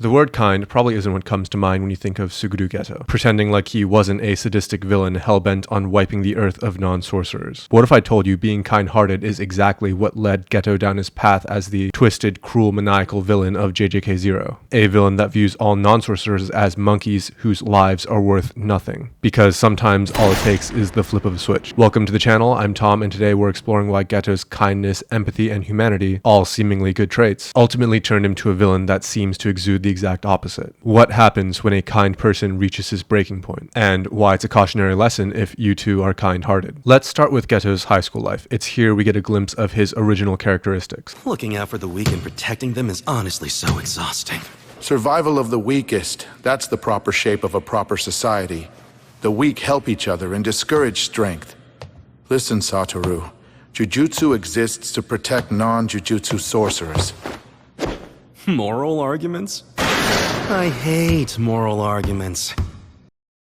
The word kind probably isn't what comes to mind when you think of Suguru Geto, pretending like he wasn't a sadistic villain hell-bent on wiping the earth of non-sorcerers. What if I told you being kind-hearted is exactly what led Geto down his path as the twisted, cruel, maniacal villain of JJK0? A villain that views all non-sorcerers as monkeys whose lives are worth nothing, because sometimes all it takes is the flip of a switch. Welcome to the channel, I'm Tom, and today we're exploring why Geto's kindness, empathy, and humanity, all seemingly good traits, ultimately turned him to a villain that seems to exude the exact opposite. What happens when a kind person reaches his breaking point, and why it's a cautionary lesson if you too are kind-hearted. Let's start with Geto's high school life. It's here we get a glimpse of his original characteristics. Looking out for the weak and protecting them is honestly so exhausting. Survival of the weakest, that's the proper shape of a proper society. The weak help each other and discourage strength. Listen, Satoru. Jujutsu exists to protect non-jujutsu sorcerers. Moral arguments? I hate moral arguments.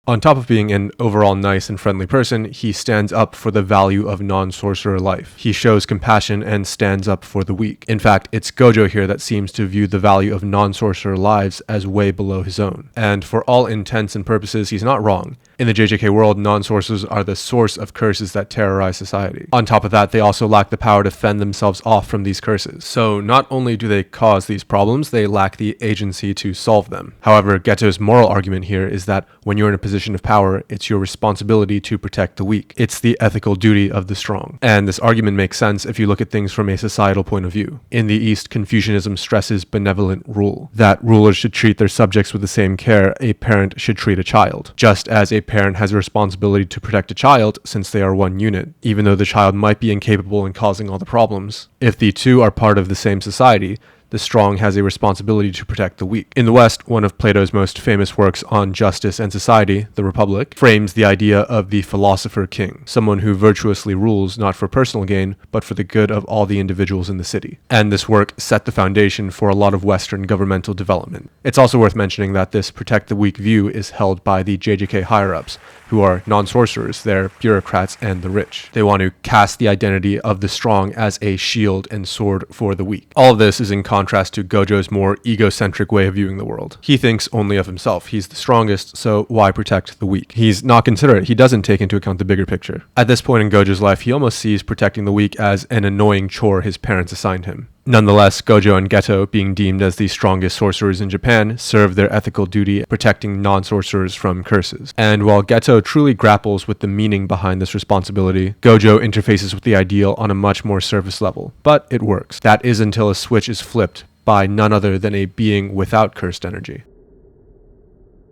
On top of being an overall nice and friendly person, he stands up for the value of non-sorcerer life. He shows compassion and stands up for the weak. In fact, it's Gojo here that seems to view the value of non-sorcerer lives as way below his own. And for all intents and purposes, he's not wrong. In the JJK world, non-sorcerers are the source of curses that terrorize society. On top of that, they also lack the power to fend themselves off from these curses. So not only do they cause these problems, they lack the agency to solve them. However, Geto's moral argument here is that when you're in a position of power, it's your responsibility to protect the weak. It's the ethical duty of the strong. And this argument makes sense if you look at things from a societal point of view. In the East, Confucianism stresses benevolent rule, that rulers should treat their subjects with the same care a parent should treat a child. Just as a parent has a responsibility to protect a child since they are one unit, even though the child might be incapable in causing all the problems. If the two are part of the same society, the strong has a responsibility to protect the weak. In the West, one of Plato's most famous works on justice and society, The Republic, frames the idea of the philosopher king, someone who virtuously rules not for personal gain, but for the good of all the individuals in the city. And this work set the foundation for a lot of Western governmental development. It's also worth mentioning that this protect the weak view is held by the JJK higher-ups, who are non-sorcerers, they're bureaucrats and the rich. They want to cast the identity of the strong as a shield and sword for the weak. All of this is in contrast to Gojo's more egocentric way of viewing the world. He thinks only of himself. He's the strongest, so why protect the weak? He's not considerate. He doesn't take into account the bigger picture. At this point in Gojo's life, he almost sees protecting the weak as an annoying chore his parents assigned him. Nonetheless, Gojo and Geto, being deemed as the strongest sorcerers in Japan, serve their ethical duty protecting non-sorcerers from curses. And while Geto truly grapples with the meaning behind this responsibility, Gojo interfaces with the ideal on a much more surface level. But it works. That is until a switch is flipped by none other than a being without cursed energy.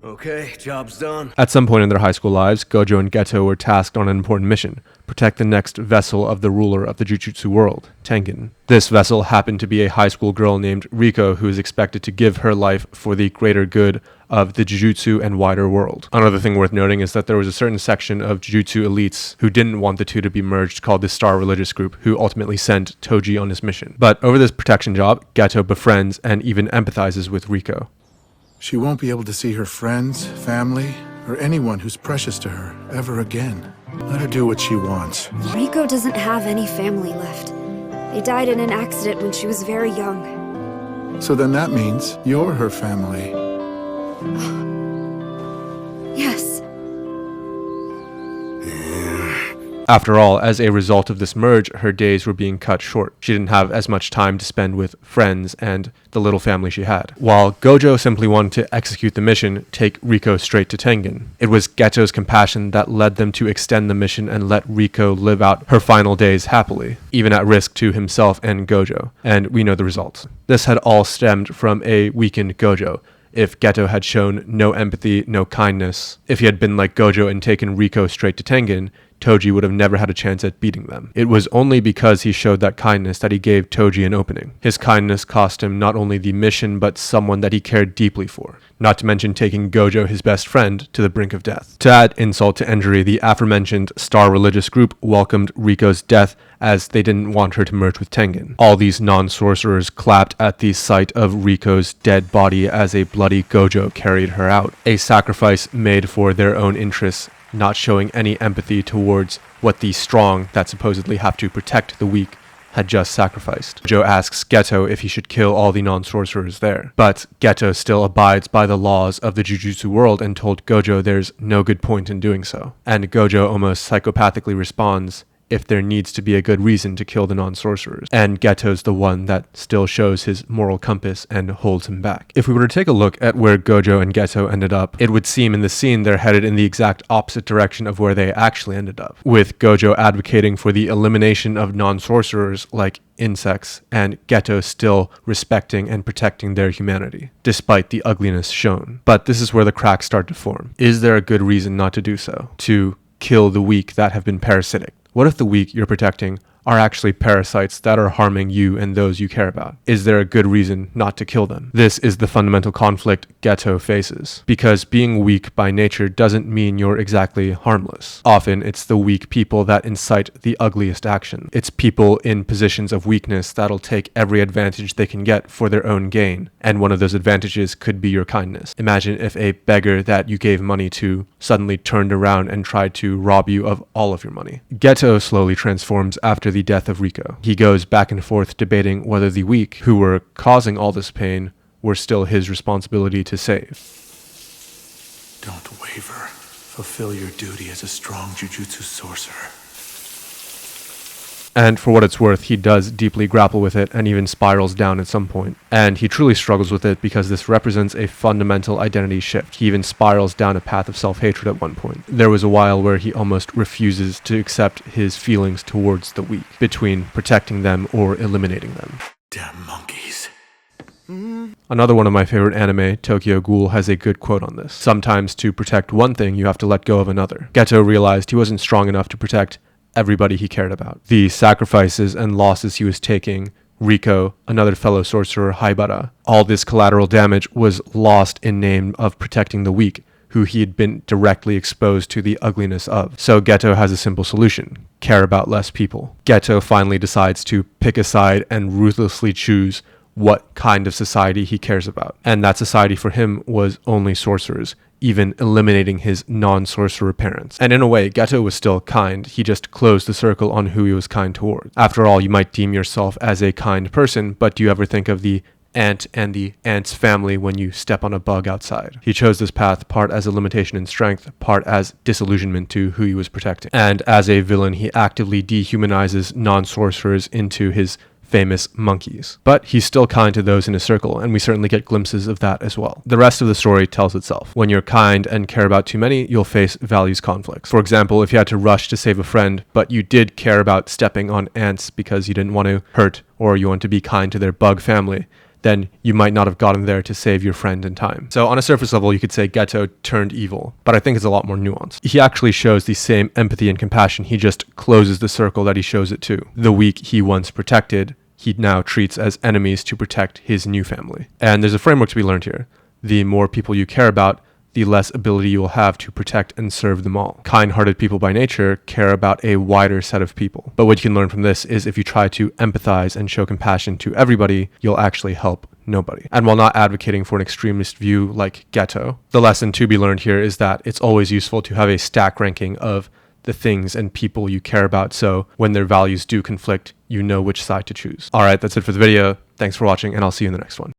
Okay, job's done. At some point in their high school lives, Gojo and Geto were tasked on an important mission: protect the next vessel of the ruler of the Jujutsu world, Tengen. This vessel happened to be a high school girl named Riko, who is expected to give her life for the greater good of the Jujutsu and wider world. Another thing worth noting is that there was a certain section of Jujutsu elites who didn't want the two to be merged, called the Star Religious Group, who ultimately sent Toji on his mission. But over this protection job, Geto befriends and even empathizes with Riko. She won't be able to see her friends, family, or anyone who's precious to her ever again. Let her do what she wants. Riko doesn't have any family left. They died in an accident when she was very young. So then that means you're her family. Yes. After all, as a result of this merge, her days were being cut short. She didn't have as much time to spend with friends and the little family she had. While Gojo simply wanted to execute the mission, take Riko straight to Tengen. It was Geto's compassion that led them to extend the mission and let Riko live out her final days happily, even at risk to himself and Gojo. And we know the results. This had all stemmed from a weakened Gojo. If Geto had shown no empathy, no kindness, if he had been like Gojo and taken Riko straight to Tengen, Toji would have never had a chance at beating them. It was only because he showed that kindness that he gave Toji an opening. His kindness cost him not only the mission, but someone that he cared deeply for. Not to mention taking Gojo, his best friend, to the brink of death. To add insult to injury, the aforementioned Star Religious Group welcomed Riko's death as they didn't want her to merge with Tengen. All these non-sorcerers clapped at the sight of Riko's dead body as a bloody Gojo carried her out. A sacrifice made for their own interests, not showing any empathy towards what the strong that supposedly have to protect the weak had just sacrificed. Gojo asks Geto if he should kill all the non-sorcerers there, but Geto still abides by the laws of the Jujutsu world and told Gojo there's no good point in doing so. And Gojo almost psychopathically responds, if there needs to be a good reason to kill the non-sorcerers. And Geto's the one that still shows his moral compass and holds him back. If we were to take a look at where Gojo and Geto ended up, it would seem in the scene they're headed in the exact opposite direction of where they actually ended up, with Gojo advocating for the elimination of non-sorcerers like insects, and Geto still respecting and protecting their humanity, despite the ugliness shown. But this is where the cracks start to form. Is there a good reason not to do so? To kill the weak that have been parasitic? What if the weak you're protecting are actually parasites that are harming you and those you care about? Is there a good reason not to kill them? This is the fundamental conflict Geto faces, because being weak by nature doesn't mean you're exactly harmless. Often it's the weak people that incite the ugliest action. It's people in positions of weakness that'll take every advantage they can get for their own gain, and one of those advantages could be your kindness. Imagine if a beggar that you gave money to suddenly turned around and tried to rob you of all of your money. Geto slowly transforms after the death of Riko. He goes back and forth debating whether the weak, who were causing all this pain, were still his responsibility to save. Don't waver. Fulfill your duty as a strong Jujutsu sorcerer. And for what it's worth, he does deeply grapple with it and even spirals down at some point. And he truly struggles with it because this represents a fundamental identity shift. He even spirals down a path of self-hatred at one point. There was a while where he almost refuses to accept his feelings towards the weak, between protecting them or eliminating them. Damn monkeys. Another one of my favorite anime, Tokyo Ghoul, has a good quote on this. Sometimes to protect one thing, you have to let go of another. Geto realized he wasn't strong enough to protect everybody he cared about. The sacrifices and losses he was taking, Riko, another fellow sorcerer, Haibara, all this collateral damage was lost in name of protecting the weak, who he had been directly exposed to the ugliness of. So Geto has a simple solution: care about less people. Geto finally decides to pick a side and ruthlessly choose what kind of society he cares about. And that society for him was only sorcerers, even eliminating his non-sorcerer parents. And in a way, Geto was still kind, he just closed the circle on who he was kind toward. After all, you might deem yourself as a kind person, but do you ever think of the ant and the ant's family when you step on a bug outside? He chose this path part as a limitation in strength, part as disillusionment to who he was protecting. And as a villain, he actively dehumanizes non-sorcerers into his famous monkeys. But he's still kind to those in his circle, and we certainly get glimpses of that as well. The rest of the story tells itself. When you're kind and care about too many, you'll face values conflicts. For example, if you had to rush to save a friend, but you did care about stepping on ants because you didn't want to hurt, or you want to be kind to their bug family, then you might not have gotten there to save your friend in time. So on a surface level, you could say Geto turned evil, but I think it's a lot more nuanced. He actually shows the same empathy and compassion, he just closes the circle that he shows it to. The weak he once protected, he now treats as enemies to protect his new family. And there's a framework to be learned here. The more people you care about, the less ability you will have to protect and serve them all. Kind-hearted people by nature care about a wider set of people. But what you can learn from this is if you try to empathize and show compassion to everybody, you'll actually help nobody. And while not advocating for an extremist view like Geto, the lesson to be learned here is that it's always useful to have a stack ranking of the things and people you care about, so when their values do conflict, you know which side to choose. Alright, that's it for the video. Thanks for watching, and I'll see you in the next one.